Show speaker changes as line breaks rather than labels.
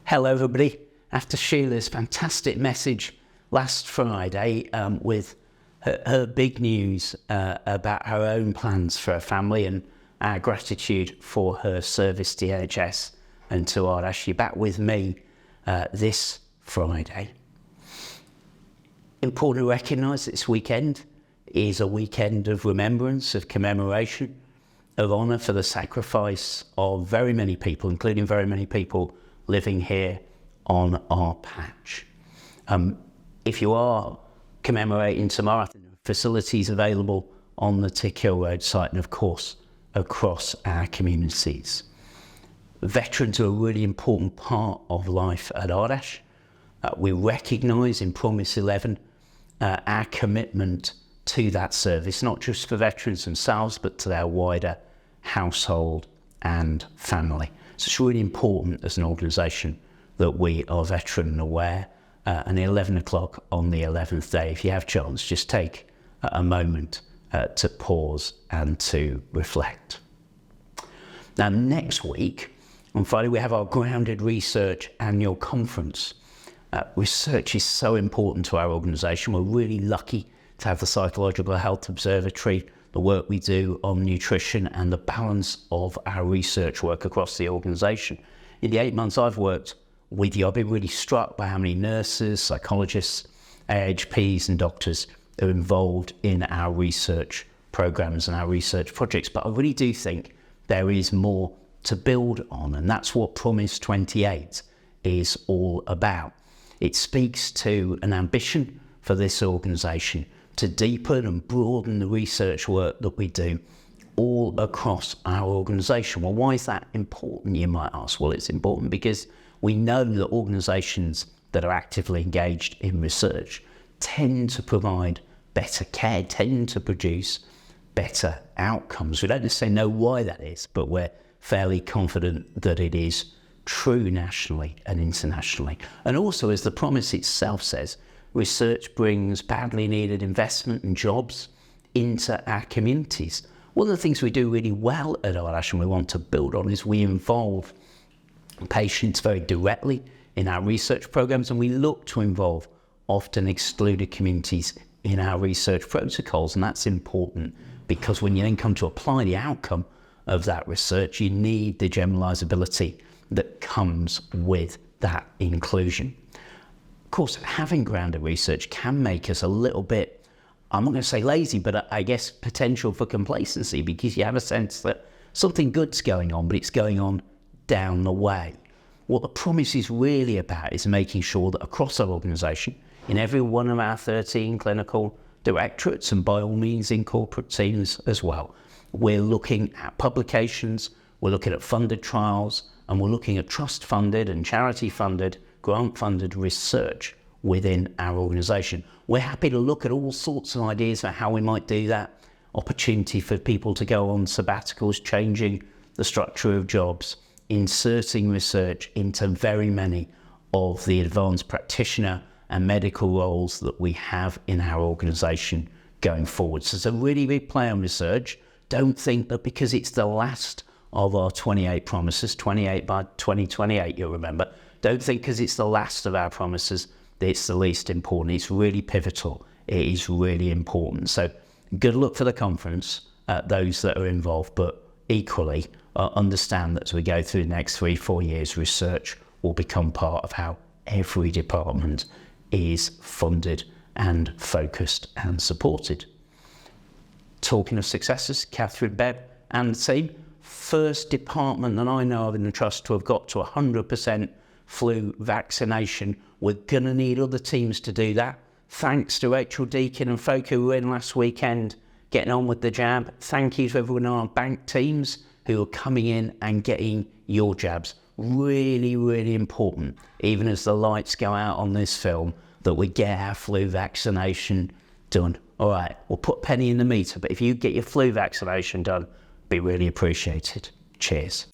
Hello everybody. After Sheila's fantastic message last Friday with her big news about her own plans for her family and our gratitude for her service to the NHS and to Ardash, you're back with me this Friday. Important to recognise this weekend is a weekend of remembrance, of commemoration, of honour for the sacrifice of very many people, including very many people living here on our patch. If you are commemorating tomorrow, I think there are facilities available on the Tick Hill Road site and of course across our communities. Veterans are a really important part of life at Ardash. We recognise in Promise 11 our commitment to that service, not just for veterans themselves, but to their wider household and family. So it's really important as an organisation that we are veteran aware. And 11 o'clock on the 11th day, if you have chance, just take a moment to pause and to reflect. Now, next week, on Friday, we have our Grounded Research Annual Conference. Research is so important to our organisation. We're really lucky to have the Psychological Health Observatory, the work we do on nutrition and the balance of our research work across the organisation. In the 8 months I've worked with you, I've been really struck by how many nurses, psychologists, AHPs and doctors are involved in our research programmes and our research projects. But I really do think there is more to build on, and that's what Promise 28 is all about. It speaks to an ambition for this organisation to deepen and broaden the research work that we do all across our organisation. Well, why is that important, you might ask? Well, it's important because we know that organisations that are actively engaged in research tend to provide better care, tend to produce better outcomes. We don't necessarily know why that is, but we're fairly confident that it is true nationally and internationally. And also, as the promise itself says, research brings badly needed investment and jobs into our communities. One of the things we do really well at Ardash and we want to build on is we involve patients very directly in our research programs, and we look to involve often excluded communities in our research protocols. And that's important because when you then come to apply the outcome of that research, you need the generalisability that comes with that inclusion. Of course, having grounded research can make us a little bit, I'm not going to say lazy, but I guess potential for complacency, because you have a sense that something good's going on, but it's going on down the way. What the promise is really about is making sure that across our organisation, in every one of our 13 clinical directorates, and by all means in corporate teams as well, we're looking at publications, we're looking at funded trials, and we're looking at trust-funded and charity-funded, grant-funded research within our organisation. We're happy to look at all sorts of ideas for how we might do that. Opportunity for people to go on sabbaticals, changing the structure of jobs, inserting research into very many of the advanced practitioner and medical roles that we have in our organisation going forward. So it's a really big play on research. Don't think that because it's the last of our 28 promises, 28 by 2028, you'll remember. Don't think because it's the last of our promises that it's the least important. It's really pivotal. It is really important. So good luck for the conference, those that are involved, but equally understand that as we go through the next 3-4 years, research will become part of how every department is funded and focused and supported. Talking of successes, Catherine, Bebb and the team, first department that I know of in the Trust to have got to 100% flu vaccination. We're going to need other teams to do that. Thanks to Rachel Deakin and folk who were in last weekend getting on with the jab. Thank you to everyone on our bank teams who are coming in and getting your jabs. Really, really important, even as the lights go out on this film, that we get our flu vaccination done. All right, we'll put a penny in the meter, but if you get your flu vaccination done, be really appreciated. Cheers.